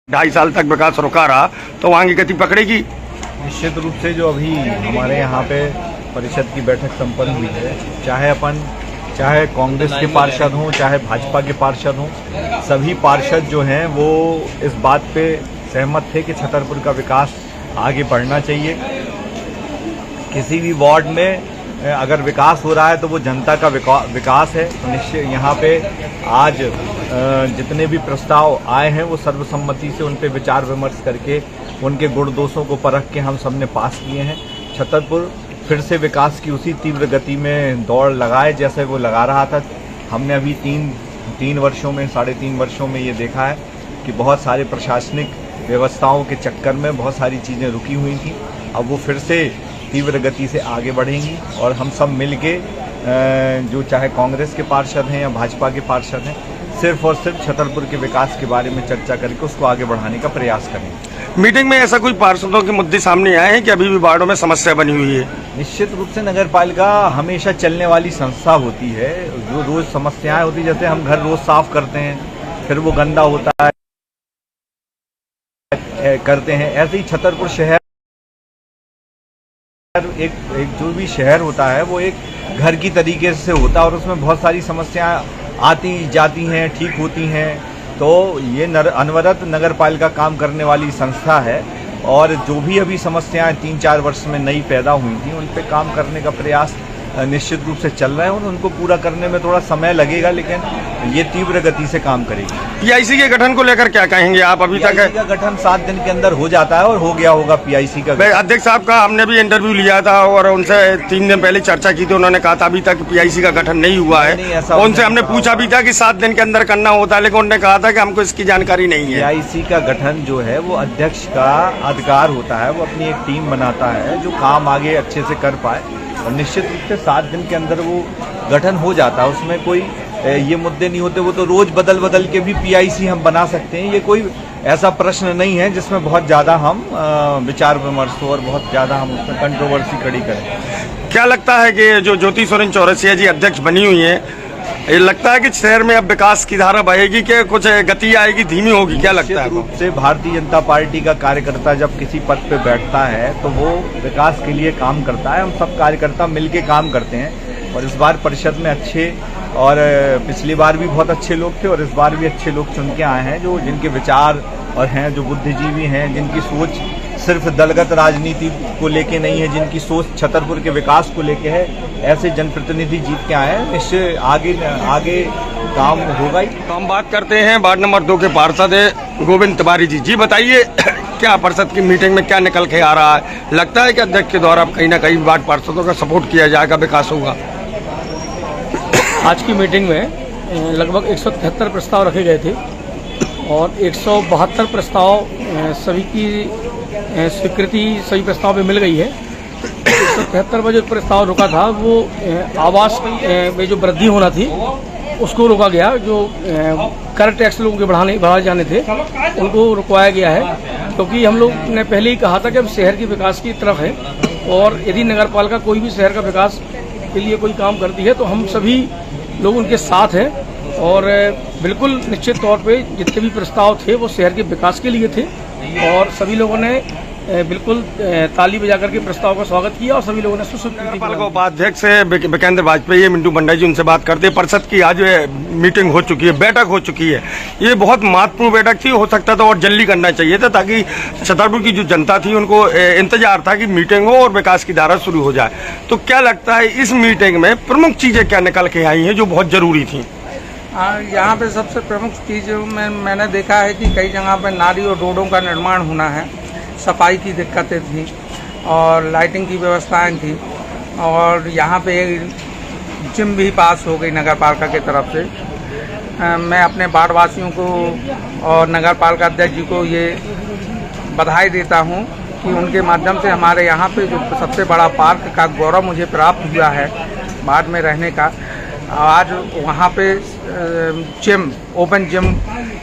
2.5 साल तक विकास रुका रहा तो वहाँ की गति पकड़ेगी। निश्चित रूप से जो अभी हमारे यहाँ पे परिषद की बैठक संपन्न हुई है, चाहे कांग्रेस के पार्षद हों, चाहे भाजपा के पार्षद हों, सभी पार्षद जो हैं वो इस बात पे सहमत थे कि छतरपुर का विकास आगे बढ़ना चाहिए। किसी भी वार्ड में अगर विकास हो रहा है तो वो जनता का विकास है। तो निश्चित यहाँ पे आज जितने भी प्रस्ताव आए हैं वो सर्वसम्मति से उन पे विचार विमर्श करके उनके गुण दोषों को परख के हम सबने पास किए हैं। छतरपुर फिर से विकास की उसी तीव्र गति में दौड़ लगाए जैसे वो लगा रहा था। हमने अभी तीन वर्षों में, 3.5 वर्षों में ये देखा है कि बहुत सारे प्रशासनिक व्यवस्थाओं के चक्कर में बहुत सारी चीज़ें रुकी हुई थी। अब वो फिर से तीव्र गति से आगे बढ़ेंगी और हम सब मिलके जो चाहे कांग्रेस के पार्षद हैं या भाजपा के पार्षद हैं, सिर्फ और सिर्फ छतरपुर के विकास के बारे में चर्चा करके उसको आगे बढ़ाने का प्रयास करेंगे। मीटिंग में ऐसा कोई पार्षदों के मुद्दे सामने आए हैं कि अभी भी वार्डों में समस्या बनी हुई है? निश्चित रूप से नगर पालिका हमेशा चलने वाली संस्था होती है। जो रोज समस्याएं होती, जैसे हम घर रोज साफ करते हैं फिर वो गंदा होता है करते हैं, ऐसे ही छतरपुर शहर एक जो भी शहर होता है वो एक घर की तरीके से होता है और उसमें बहुत सारी समस्याएं आती जाती हैं, ठीक होती हैं। तो ये अनवरत नगर पालिका काम करने वाली संस्था है और जो भी अभी समस्याएं 3-4 वर्ष में नई पैदा हुई थी उन पे काम करने का प्रयास निश्चित रूप से चल रहा है और उनको पूरा करने में थोड़ा समय लगेगा, लेकिन ये तीव्र गति से काम करेगी। पीआईसी के गठन को लेकर क्या कहेंगे आप? अभी तक का गठन 7 दिन के अंदर हो जाता है और हो गया होगा पीआईसी का। अध्यक्ष साहब का हमने भी इंटरव्यू लिया था और उनसे 3 दिन पहले चर्चा की थी। उन्होंने कहा था अभी तक पीआईसी का गठन नहीं हुआ है। उनसे हमने पूछा भी था कि 7 दिन के अंदर करना होता है, लेकिन उन्होंने कहा था कि हमको इसकी जानकारी नहीं है। पीआईसी का गठन जो है वो अध्यक्ष का अधिकार होता है, वो अपनी एक टीम बनाता है जो काम आगे अच्छे से कर पाए और निश्चित रूप से 7 दिन के अंदर वो गठन हो जाता है। उसमें कोई ये मुद्दे नहीं होते। वो तो रोज बदल के भी पीआईसी हम बना सकते हैं। ये कोई ऐसा प्रश्न नहीं है जिसमें बहुत ज़्यादा हम विचार विमर्श हो और बहुत ज़्यादा हम उसमें कंट्रोवर्सी खड़ी करें। क्या लगता है कि जो ज्योति सोरेन चौरसिया जी अध्यक्ष बनी हुई है, ये लगता है कि शहर में अब विकास की धारा बहेगी कि कुछ गति आएगी, धीमी होगी? क्या लगता है? रूप से भारतीय जनता पार्टी का कार्यकर्ता जब किसी पद पे बैठता है तो वो विकास के लिए काम करता है। हम सब कार्यकर्ता मिलके काम करते हैं और इस बार परिषद में अच्छे और पिछली बार भी बहुत अच्छे लोग थे और इस बार भी अच्छे लोग चुन के आए हैं, जो जिनके विचार और हैं, जो बुद्धिजीवी हैं, जिनकी सोच सिर्फ दलगत राजनीति को लेके नहीं है, जिनकी सोच छतरपुर के विकास को लेके है, ऐसे जनप्रतिनिधि जीत के आए हैं। निश्चय आगे काम होगा ही। तो हम बात करते हैं वार्ड नंबर 2 के पार्षद गोविंद तिवारी जी। जी बताइए, क्या परिषद की मीटिंग में क्या निकल के आ रहा है? लगता है कि अध्यक्ष के द्वारा कहीं ना कहीं वार्ड पार्षदों का सपोर्ट किया जाएगा, विकास होगा? आज की मीटिंग में लगभग 173 प्रस्ताव रखे गए थे और 172 प्रस्ताव सभी की स्वीकृति सभी प्रस्ताव में मिल गई है। 173 में जो प्रस्ताव रुका था वो आवास में जो वृद्धि होना थी उसको रोका गया। जो कर टैक्स लोगों के बढ़ाए जाने थे उनको रुकवाया गया है, क्योंकि हम लोग ने पहले ही कहा था कि हम शहर के विकास की तरफ है और यदि नगर पालिका कोई भी शहर का विकास के लिए कोई काम करती है तो हम सभी लोग उनके साथ हैं और बिल्कुल निश्चित तौर पे जितने भी प्रस्ताव थे वो शहर के विकास के लिए थे और सभी लोगों ने बिल्कुल ताली बजा करके प्रस्ताव का स्वागत किया और सभी लोगों ने स्वीकृति दी। उपाध्यक्ष विकेंद्र वाजपेयी, मिंटू बंडा जी, उनसे बात करते हैं। परिषद की आज मीटिंग हो चुकी है, बैठक हो चुकी है। ये बहुत महत्वपूर्ण बैठक थी, हो सकता था और जल्दी करना चाहिए था ताकि छतरपुर की जो जनता थी उनको इंतजार था कि मीटिंग हो और विकास की धारा शुरू हो जाए। तो क्या लगता है इस मीटिंग में प्रमुख चीजें क्या निकल के आई हैं जो बहुत जरूरी थी? यहाँ पे सबसे प्रमुख चीज़ मैंने देखा है कि कई जगह पे नाली और रोडों का निर्माण होना है, सफाई की दिक्कतें थी और लाइटिंग की व्यवस्थाएं थी और यहाँ पे जिम भी पास हो गई नगर पालिका की तरफ से। मैं अपने वार्ड वासियों को और नगर पालिका अध्यक्ष जी को ये बधाई देता हूँ कि उनके माध्यम से हमारे यहाँ पे जो सबसे बड़ा पार्क का गौरव मुझे प्राप्त हुआ है वार्ड में रहने का। आज वहाँ पे जिम, ओपन जिम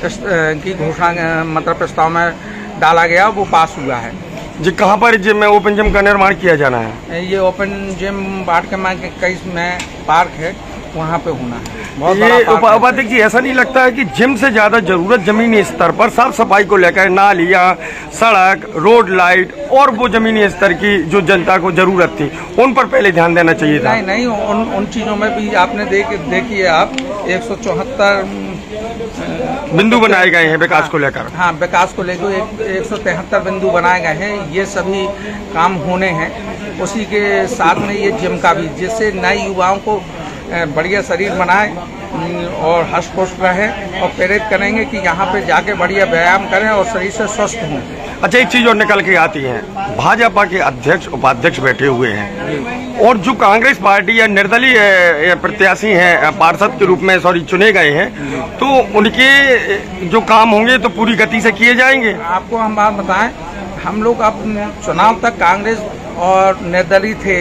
की घोषणा मतलब प्रस्ताव में डाला गया, वो पास हुआ है। जी, कहाँ पर जिम में ओपन जिम का निर्माण किया जाना है? ये ओपन जिम वार्ड के कई में पार्क है, वहाँ पे होना है। बहुत ये बड़ा पार्क है। उपाध्यक्ष जी, ऐसा नहीं लगता है कि जिम से ज्यादा जरूरत जमीनी स्तर पर साफ सफाई को लेकर, नालियां, सड़क, रोड लाइट और वो जमीनी स्तर की जो जनता को जरूरत थी उन पर पहले ध्यान देना चाहिए था। नहीं, उन चीज़ों में भी आपने देखिए आप 174 बिंदु बनाए गए हैं विकास को लेकर। हाँ, विकास को लेकर 173 बिंदु बनाए गए हैं। ये सभी काम होने हैं। उसी के साथ में ये जिम का भी, जिससे नए युवाओं को बढ़िया शरीर बनाए और हष्ट पुष्ट रहे और प्रेरित करेंगे कि यहाँ पे जाके बढ़िया व्यायाम करें और शरीर से स्वस्थ हों। अच्छा, एक चीज और निकल के आती है, भाजपा के अध्यक्ष उपाध्यक्ष बैठे हुए हैं और जो कांग्रेस पार्टी या निर्दलीय प्रत्याशी हैं पार्षद के रूप में चुने गए हैं, तो उनके जो काम होंगे तो पूरी गति से किए जाएंगे। आपको हम बात बताएं, हम लोग अब चुनाव तक कांग्रेस और निर्दलीय थे,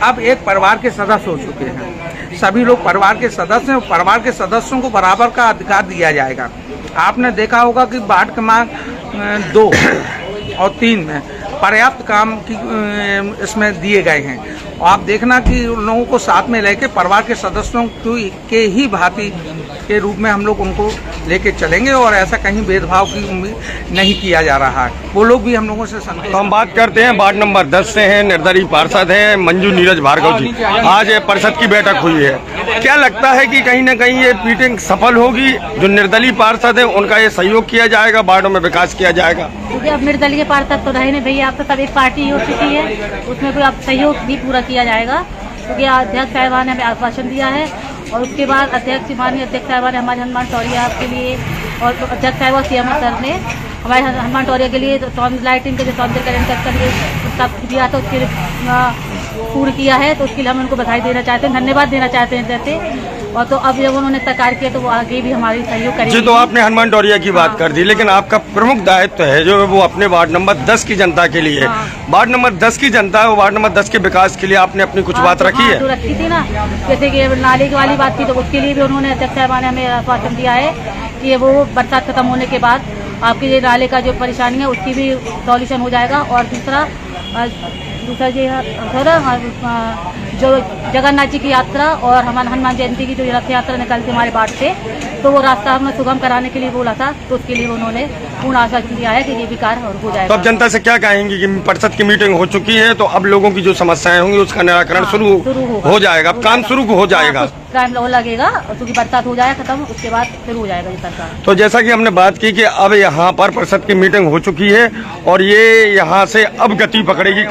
अब एक परिवार के सदस्य हो चुके हैं। सभी लोग परिवार के सदस्य हैं। परिवार के सदस्यों को बराबर का अधिकार दिया जाएगा। आपने देखा होगा कि वार्ड क्रमांक 2 और 3 में पर्याप्त काम की इसमें दिए गए हैं। और आप देखना कि उन लोगों को साथ में लेके परिवार के सदस्यों के ही भांति के रूप में हम लोग उनको लेके चलेंगे और ऐसा कहीं भेदभाव की उम्मीद नहीं किया जा रहा है। वो लोग भी हम लोगों से संतुष्ट। तो हम बात करते हैं वार्ड नंबर 10 से हैं, निर्दलीय पार्षद हैं मंजू नीरज भार्गव जी। आज परिषद की बैठक हुई है, क्या लगता है कि कहीं ना कहीं ये मीटिंग सफल होगी? जो निर्दलीय पार्षद है उनका ये सहयोग किया जाएगा, वार्डों में विकास किया जाएगा? क्योंकि अब निर्दलीय पार्षद तो रहे नहीं भैया, अब तो सब एक पार्टी हो चुकी है, उसमें कोई अब सहयोग भी पूरा किया जाएगा। क्योंकि अध्यक्ष साहिबान ने हमें आश्वासन दिया है और उसके बाद माननीय अध्यक्ष साहिबान ने हमारे हनुमान टोरिया के लिए और अध्यक्ष साहिब और सीएम सर ने हमारे हनुमान टोरिया के लिए लाइटिंग के लिए सौंदर्यकरण के लिए उसका दिया था, उसके लिए पूर्ण किया है। तो उसके लिए हम उनको बधाई देना चाहते हैं, धन्यवाद देना चाहते हैं जैसे। और तो अब जब उन्होंने तकार किया तो वो आगे भी हमारी सहयोग करेंगे। जी, तो आपने हनुमान टोरिया की बात कर दी, लेकिन आपका प्रमुख दायित्व है जो वो अपने वार्ड नंबर 10 की जनता के लिए है। वार्ड नंबर 10 की जनता, वार्ड नंबर 10 के विकास के लिए आपने अपनी कुछ बात रखी है? तो रखी थी ना, जैसे कि नाले की वाली बात थी, तो उसके लिए भी उन्होंने अध्यक्ष साहब ने हमें आश्वासन दिया है कि वो बरसात खत्म होने के बाद आपके ये नाले का जो परेशानी है उसकी भी सॉल्यूशन हो जाएगा। और दूसरा जो जगन्नाथ जी की यात्रा और हमारे हनुमान जयंती की जो रथ यात्रा निकलती हमारे बाट से, तो वो रास्ता हमें सुगम कराने के लिए बोला था, तो उसके लिए उन्होंने पूर्ण आश्वासन दिया है कि ये भी कार्य और हो जाएगा। तो अब जनता से क्या कहेंगे कि परिषद की मीटिंग हो चुकी है, तो अब लोगों की जो समस्याएं होंगी उसका निराकरण शुरू हो जाएगा, अब काम शुरू हो जाएगा, टाइम लगेगा क्योंकि बरसात हो जाए खत्म, उसके बाद शुरू हो जाएगा ये सरकार। तो जैसा कि हमने बात की कि अब यहाँ पर परिषद की मीटिंग हो चुकी है और ये यहाँ से अब गति पकड़ेगी।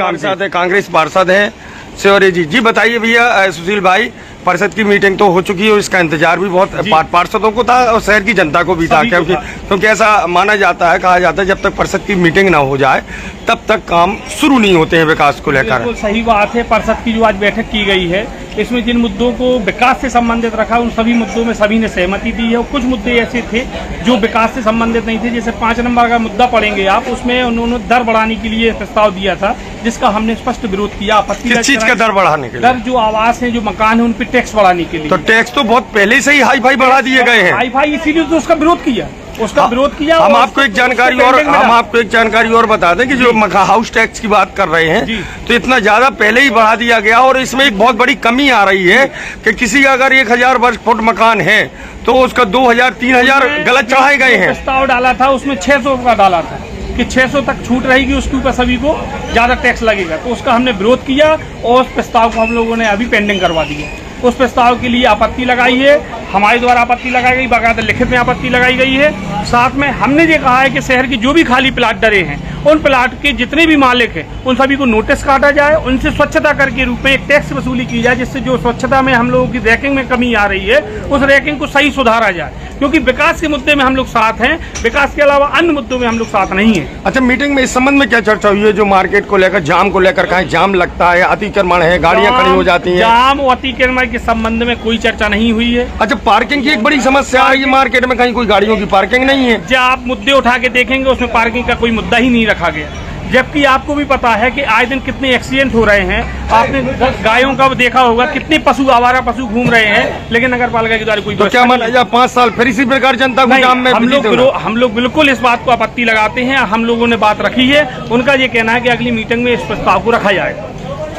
कांग्रेस पार्षद हैं सेवरे जी। जी बताइए भैया, सुशील भाई, परिषद की मीटिंग तो हो चुकी है, इसका इंतजार भी बहुत पार्षदों को था और शहर की जनता को भी था, क्योंकि ऐसा माना जाता है, कहा जाता है जब तक परिषद की मीटिंग ना हो जाए तब तक काम शुरू नहीं होते हैं विकास को लेकर। बिल्कुल सही बात है। परिषद की जो आज बैठक की गई है, इसमें जिन मुद्दों को विकास से संबंधित रखा, उन सभी मुद्दों में सभी ने सहमति दी है। और कुछ मुद्दे ऐसे थे जो विकास से संबंधित नहीं थे, जैसे 5 नंबर का मुद्दा पढ़ेंगे आप, उसमें उन्होंने दर बढ़ाने के लिए प्रस्ताव दिया था, जिसका हमने स्पष्ट विरोध किया। आपत्ति किस चीज का दर बढ़ाने के लिए? दर जो आवास है, जो मकान है, उन पर टैक्स बढ़ाने के लिए। तो टैक्स तो बहुत पहले से ही हाई फाई बढ़ा दिए गए हैं। हाई फाई इसीलिए तो उसका विरोध किया, उसका विरोध किया। हम आपको एक जानकारी और बता दें कि जो हाउस टैक्स की बात कर रहे हैं, तो इतना ज्यादा पहले ही बढ़ा दिया गया और इसमें एक बहुत बड़ी कमी आ रही है कि किसी का अगर 1000 वर्ग फुट मकान है तो उसका 2000 3000 गलत चढ़ाए गए हैं। प्रस्ताव डाला था उसमें 600 का डाला था कि 600 तक छूट रहेगी, उसके ऊपर सभी को ज्यादा टैक्स लगेगा। तो उसका हमने विरोध किया और उस प्रस्ताव को हम लोगों ने अभी पेंडिंग करवा दिया। उस प्रस्ताव के लिए आपत्ति लगाई है, हमारे द्वारा आपत्ति लगाई गई, बाकायदा लिखित में आपत्ति लगाई गई है। साथ में हमने ये कहा है कि शहर की जो भी खाली प्लाट डरे हैं, उन प्लाट के जितने भी मालिक हैं, उन सभी को नोटिस काटा जाए, उनसे स्वच्छता कर के रूप में एक टैक्स वसूली की जाए, जिससे जो स्वच्छता में हम लोगों की रैंकिंग में कमी आ रही है, उस रैंकिंग को सही सुधारा जाए। क्योंकि विकास के मुद्दे में हम लोग साथ हैं, विकास के अलावा अन्य मुद्दों में हम लोग साथ नहीं हैं। अच्छा, मीटिंग में इस संबंध में क्या चर्चा हुई है? जो मार्केट को लेकर, जाम को लेकर, कहीं जाम लगता है, अतिक्रमण है, गाड़ियां खड़ी हो जाती हैं। जाम और अतिक्रमण के संबंध में कोई चर्चा नहीं हुई है। अच्छा, पार्किंग की एक बड़ी समस्या है मार्केट में, कहीं कोई गाड़ियों की पार्किंग नहीं है। जब आप मुद्दे उठा के देखेंगे उसमें पार्किंग का कोई मुद्दा ही नहीं रखा गया, जबकि आपको भी पता है कि आए दिन कितने एक्सीडेंट हो रहे हैं। आपने गायों का देखा होगा, कितने पशु, आवारा पशु घूम रहे हैं, लेकिन नगर पालिका के द्वारा कोई। तो क्या माना जाए 5 साल फिर इसी प्रकार जनता को जाम में? हम लोग बिल्कुल इस बात को आपत्ति लगाते हैं। हम लोगों ने बात रखी है, उनका ये कहना है कि अगली मीटिंग में इस प्रस्ताव को रखा जाएगा।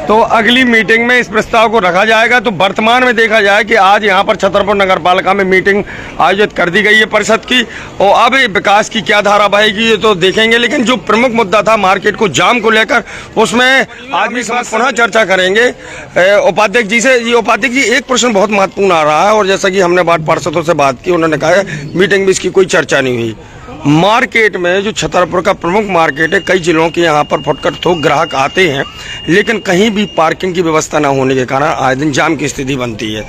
तो अगली मीटिंग में इस प्रस्ताव को रखा जाएगा। तो वर्तमान में देखा जाए कि आज यहाँ पर छतरपुर नगर पालिका में मीटिंग आयोजित कर दी गई है परिषद की, और अब विकास की क्या धारा बहेगी ये तो देखेंगे। लेकिन जो प्रमुख मुद्दा था मार्केट को जाम को लेकर, उसमें आज भी पुनः चर्चा करेंगे उपाध्यक्ष जी से। ये उपाध्यक्ष जी, एक प्रश्न बहुत महत्वपूर्ण आ रहा है, और जैसा कि हमने वार्ड पार्षदों से बात की, उन्होंने कहा है मीटिंग में इसकी कोई चर्चा नहीं हुई। मार्केट में जो छतरपुर का प्रमुख मार्केट है, कई जिलों के यहाँ पर फुटकर थोक ग्राहक आते हैं, लेकिन कहीं भी पार्किंग की व्यवस्था न होने के कारण आए दिन जाम की स्थिति बनती है।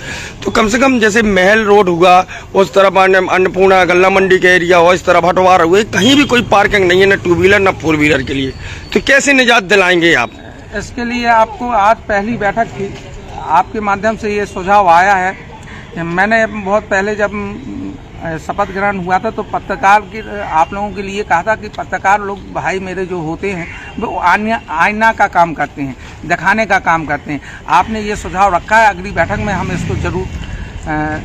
तो कम से कम जैसे महल रोड हुआ, उस तरफ अन्नपूर्णा गल्ला मंडी के एरिया हो, इस तरफ हटवार हुए, कहीं भी कोई पार्किंग नहीं है, न टू व्हीलर न फोर व्हीलर के लिए। तो कैसे निजात दिलाएंगे आप? इसके लिए आपको आज पहली बैठक थी, आपके माध्यम से ये सुझाव आया है। मैंने बहुत पहले जब शपथ ग्रहण हुआ था तो पत्रकार की आप लोगों के लिए कहा था कि पत्रकार लोग भाई मेरे जो होते हैं वो आईना का काम करते हैं, दिखाने का काम करते हैं। आपने ये सुझाव रखा है, अगली बैठक में हम इसको जरूर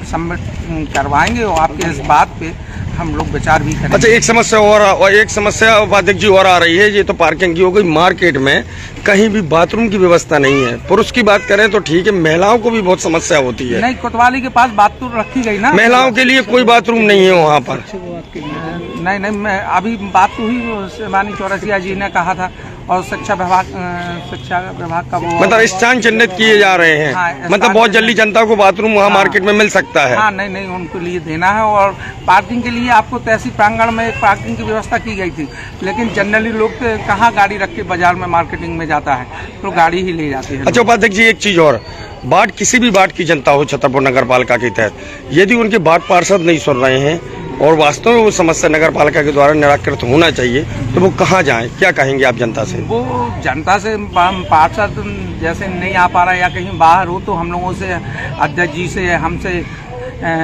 सबमिट करवाएंगे और आपके इस बात पे हम लोग विचार भी करेंगे। अच्छा, एक समस्या उपाध्यक्ष जी और आ रही है, ये तो पार्किंग की हो गई। मार्केट में कहीं भी बाथरूम की व्यवस्था नहीं है। पुरुष की बात करें तो ठीक है, महिलाओं को भी बहुत समस्या होती है। नहीं, कोतवाली के पास बात तो रखी गई ना, महिलाओं के लिए कोई बाथरूम नहीं है वहाँ पर। नहीं, मैं अभी बात तो हुई, माननीय चौरसिया जी ने कहा था, और शिक्षा विभाग का वो मतलब स्थान चिन्हित किए जा रहे हैं। हाँ, मतलब बहुत जल्दी जनता को बाथरूम वहाँ मार्केट में मिल सकता है। हाँ, नहीं, उनके लिए देना है। और पार्किंग के लिए आपको तहसील प्रांगण में एक पार्किंग की व्यवस्था की गई थी, लेकिन जनरली लोग तो कहाँ गाड़ी रख के बाजार में मार्केटिंग में जाता है, तो गाड़ी ही ले जाते हैं। अच्छा उपाध्यक्ष जी, एक चीज और, वार्ड किसी भी वार्ड की जनता हो छतरपुर नगर पालिका के तहत, यदि उनके वार्ड पार्षद नहीं सुन रहे हैं और वास्तव में वो समस्या नगर पालिका के द्वारा निराकृत होना चाहिए, तो वो कहाँ जाएं? क्या कहेंगे आप जनता से? वो जनता से पार्षद जैसे नहीं आ पा रहा है या कहीं बाहर हो, तो हम लोगों से, अध्यक्ष जी से, हमसे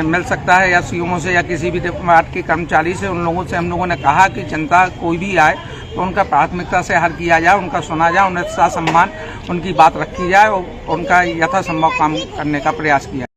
मिल सकता है, या सीएमओ से, या किसी भी डिपार्टमेंट के कर्मचारी से। उन लोगों से हम लोगों ने कहा कि जनता कोई भी आए तो उनका प्राथमिकता से हल किया जाए, उनका सुना जाए, उन्हें सम्मान उनकी बात रखी जाए और उनका यथासंभव काम करने का प्रयास किया जाए।